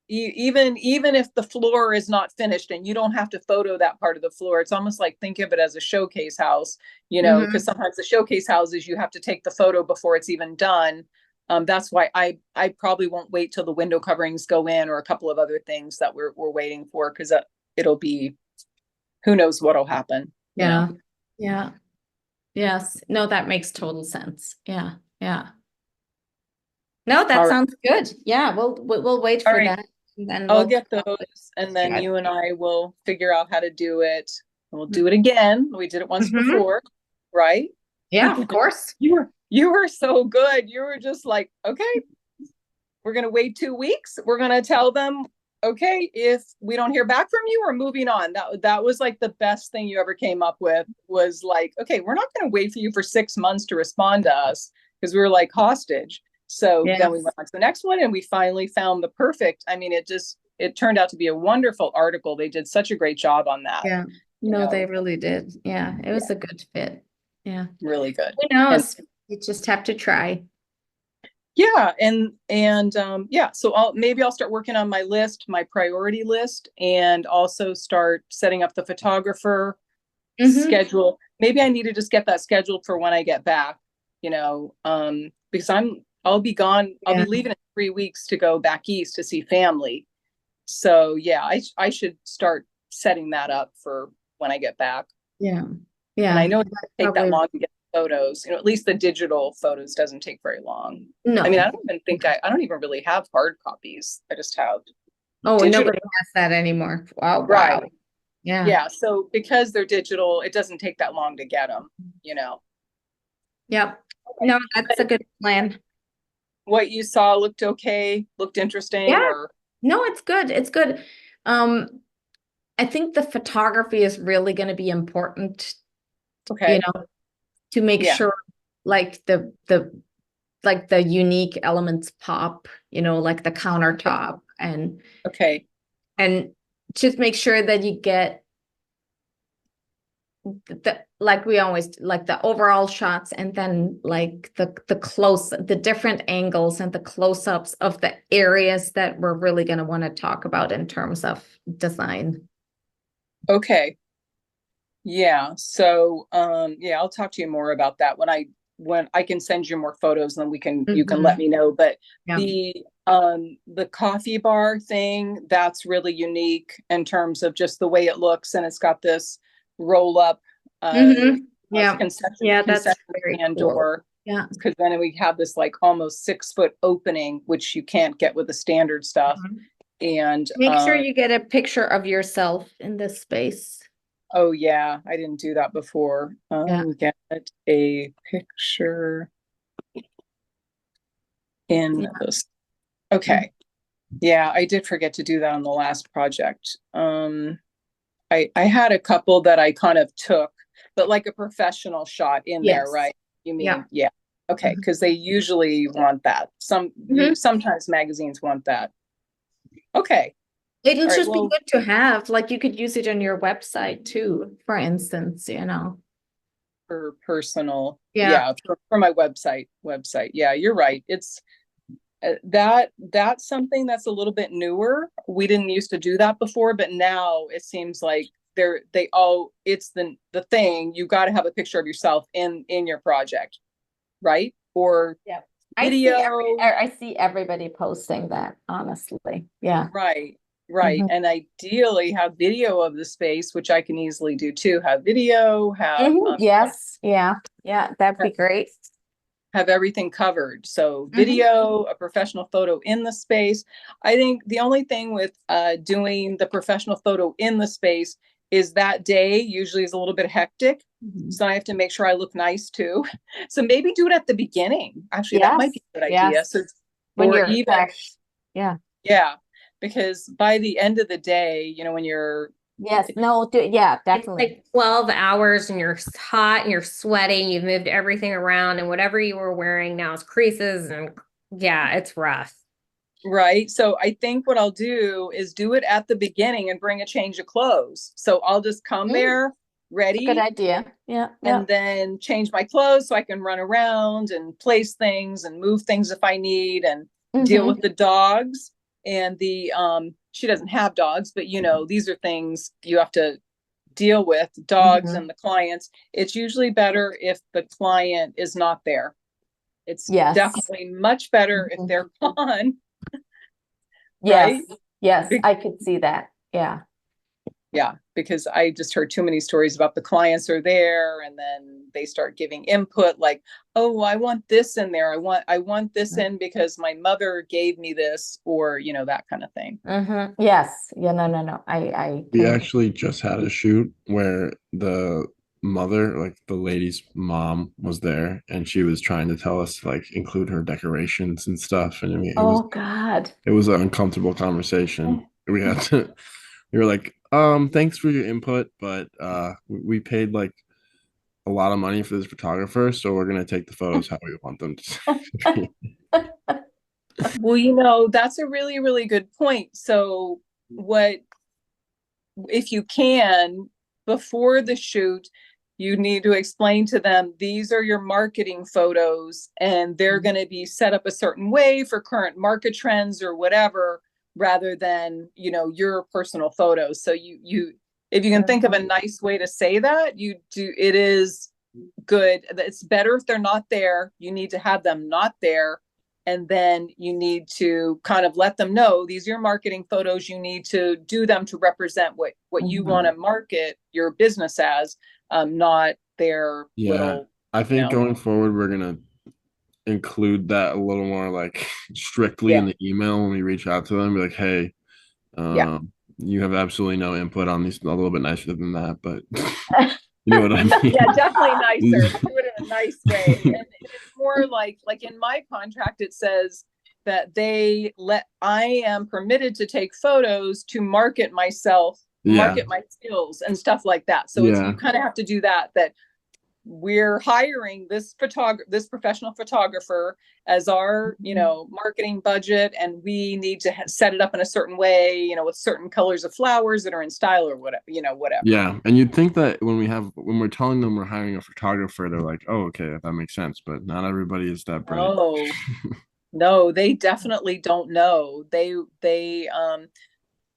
even if the floor is not finished and you don't have to photo that part of the floor, it's almost like think of it as a showcase house, you know, because sometimes the showcase houses you have to take the photo before it's even done. That's why I probably won't wait till the window coverings go in or a couple of other things that we're waiting for, because it'll be, who knows what'll happen. you know? Yeah. Yes. No, that makes total sense. Yeah. Yeah. No, that All right. sounds good. Yeah, we'll wait All for right. that. And then I'll we'll get come up with- those, and then Yeah. you and I will figure out how to do it. And we'll do it again. We did it once Mhm. before, right? Yeah, of course. You were so good. You were just like, okay, we're gonna wait 2 weeks. We're gonna tell them, okay, if we don't hear back from you, we're moving on. That was like the best thing you ever came up with, was like, okay, we're not gonna wait for you for 6 months to respond to us, because we were like hostage. So then we Yes. went on to the next one, and we finally found the perfect. I mean, it turned out to be a wonderful article. They did such a great job on that. Yeah. you No, know, they really did. Yeah, it was a good fit. Yeah. really good. Who knows? You just have to try. Yeah, and yeah, so maybe I'll start working on my list, my priority list, and also start setting up the photographer Mhm. schedule. Maybe I need to just get that scheduled for when I get back, because I'll be gone. I'll Yeah. be leaving in 3 weeks to go back east to see family. So yeah, I should start setting that up for when I get back. Yeah. And Yeah. I know it doesn't take that probably- long to get photos. At least the digital photos doesn't take very long. No. I mean, I don't even really have hard copies. I just have Oh, digital. nobody has that anymore. Wow. Right. Wow. Yeah. Yeah. So because they're digital, it doesn't take that long to get them, Yep. No, that's a good plan. What you saw looked okay, looked interesting, Yeah. or No, it's good. It's good. I think the photography is really going to be important, okay. to make Yeah. sure like the unique elements pop, like the countertop Okay. and just make sure that you get like we always like the overall shots, and then like the different angles and the close-ups of the areas that we're really going to want to talk about in terms of design. Okay. Yeah. So, yeah, I'll talk to you more about that when I can send you more photos, and then you can let me know. But Yeah. the coffee bar thing, that's really unique in terms of just the way it looks, and it's got this roll up, Yeah. concession, Yeah, that's concession very stand cool. door. Yeah. Because then we have this like almost 6-foot opening, which you can't get with the standard stuff. And Make sure you get a picture of yourself in this space. oh yeah, I didn't do that before. Yeah. Get a picture in Yeah. this. Okay. Yeah, I did forget to do that on the last project. I had a couple that I kind of took, but like a professional shot in there, Yes. right? You mean, Yeah. yeah. Okay, Mhm. because they usually want that. Sometimes magazines want that. Okay. It'll right, just well- be good to have, like you could use it on your website too, for instance, For personal, Yeah. for my website. Yeah, you're right. It's that's something that's a little bit newer. We didn't used to do that before, but now it seems like it's the thing. You got to have a picture of yourself in your project, right? Or video. I see everybody posting that, honestly. Yeah. Right. Mhm. And ideally have video of the space, which I can easily do too. Have video, have Yes. Yeah. Yeah. That'd be great. have everything covered. So video, a professional photo in the space. I think the only thing with doing the professional photo in the space is that day usually is a little bit hectic. So I have to make sure I look nice too. So maybe do it at the beginning. Actually, that might be a good idea. Yes. So When or you're even fresh. Yeah. yeah, because by the end of the day, when you're Yes. No. Yeah. It's Definitely. like 12 hours and you're hot and you're sweating. You've moved everything around, and whatever you were wearing now is creases, and yeah, it's rough. right. So I think what I'll do is do it at the beginning and bring a change of clothes. So I'll just come there ready. Good idea. Yeah. Yeah. And then change my clothes so I can run around and place things and move things if I need and deal Mhm. with the dogs and the she doesn't have dogs, but you know, these are things you have to deal with, dogs Mhm. and the clients. It's usually better if the client is not there. It's Yes. definitely much better if Mhm. they're gone, Yes. right? Yes, Be- I could see that. Yeah. Yeah, because I just heard too many stories about the clients are there and then they start giving input like, oh, I want this in there. I want this in because my mother gave me this, or you know, that kind of thing. Yes. Yeah, no. I We can. actually just had a shoot where the mother, like the lady's mom, was there, and she was trying to tell us to like include her decorations and stuff, and Oh God. it was an uncomfortable conversation. We had to, we were like, thanks for your input, but we paid like a lot of money for this photographer, so we're gonna take the photos how we want them to. Well, you know, that's a really, really good point. So what if you can, before the shoot, you need to explain to them, these are your marketing photos and they're going to be set up a certain way for current market trends or whatever, rather than, you know, your personal photos. So you, if you can think of a nice way to say that, you do, it is good. It's better if they're not there. You need to have them not there. And then you need to kind of let them know these are your marketing photos. You need to do them to represent what you want to market your business as, not their Yeah, little, I you think know. going forward, we're gonna include that a little more like strictly in Yeah. the email when we reach out to them. Be like, hey, Yeah. you have absolutely no input on these. A little bit nicer than that, but you know what I mean. Yeah, definitely nicer. Do it in a nice way. And it's more like in my contract, it says that I am permitted to take photos to market myself, Yeah, market my skills and stuff like that. So it's, yeah, you kind of have to do that we're hiring this professional photographer as our, you know, marketing budget, and we need to set it up in a certain way, you know, with certain colors of flowers that are in style or whatever, you know, whatever. yeah. And you'd think that when we're telling them we're hiring a photographer, they're like, oh, okay, that makes sense. But not everybody is that bright. Oh, no, they definitely don't know.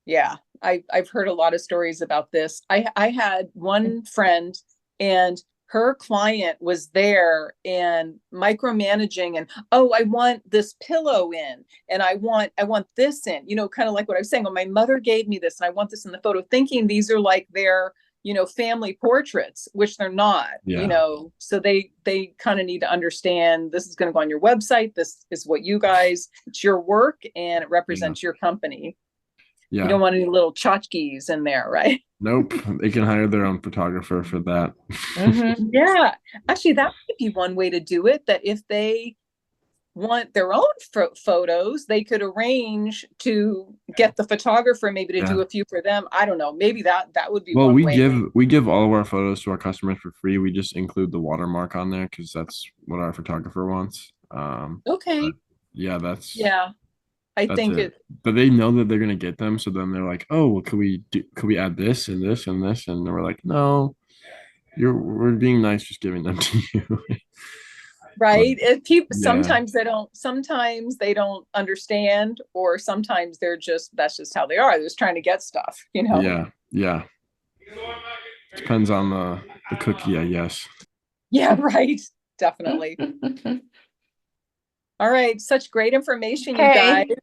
Yeah, I've heard a lot of stories about this. I had one friend and her client was there and micromanaging and, oh, I want this pillow in and I want this in, you know, kind of like what I was saying. Oh, my mother gave me this and I want this in the photo, thinking these are like their, you know, family portraits, which they're not, you Yeah. know. So they kind of need to understand this is going to go on your website. This is what you guys, it's your work and it represents your company. You Yeah. don't want any little tchotchkes in there, right? Nope. They can hire their own photographer for that. Yeah. Actually, that might be one way to do it, that if they want their own photos, they could arrange to get the photographer maybe to do Yeah. a few for them. I don't know. Maybe that would be Well, one we way. give all of our photos to our customers for free. We just include the watermark on there because that's what our photographer wants. Okay. But yeah, that's Yeah. I that's think it. But they know that they're gonna get them, so then they're like, "Oh, well, could we add this and this and this?" And we're like, "No, we're being nice, just giving them to you." right. People Yeah, sometimes they don't understand, or sometimes that's just how they are. They're just trying to get stuff, you know. yeah. Depends on the cookie, I guess. Yeah, right. Definitely. All right. Such great information, you guys. Okay.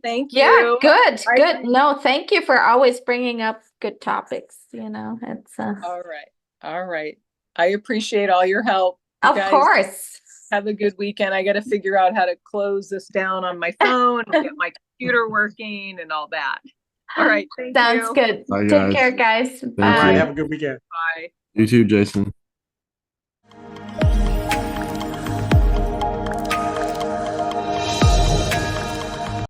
Thank Yeah, you. good. No, thank you for always bringing up good topics, you know, it's All right. All right. I appreciate all your help. You of guys course. have a good weekend. I got to figure out how to close this down on my phone and get my computer working and all that. All right. Thank Sounds you. good. Bye, Take guys. care, guys. All Thank right. you. Have a good weekend. Bye. You too, Jason.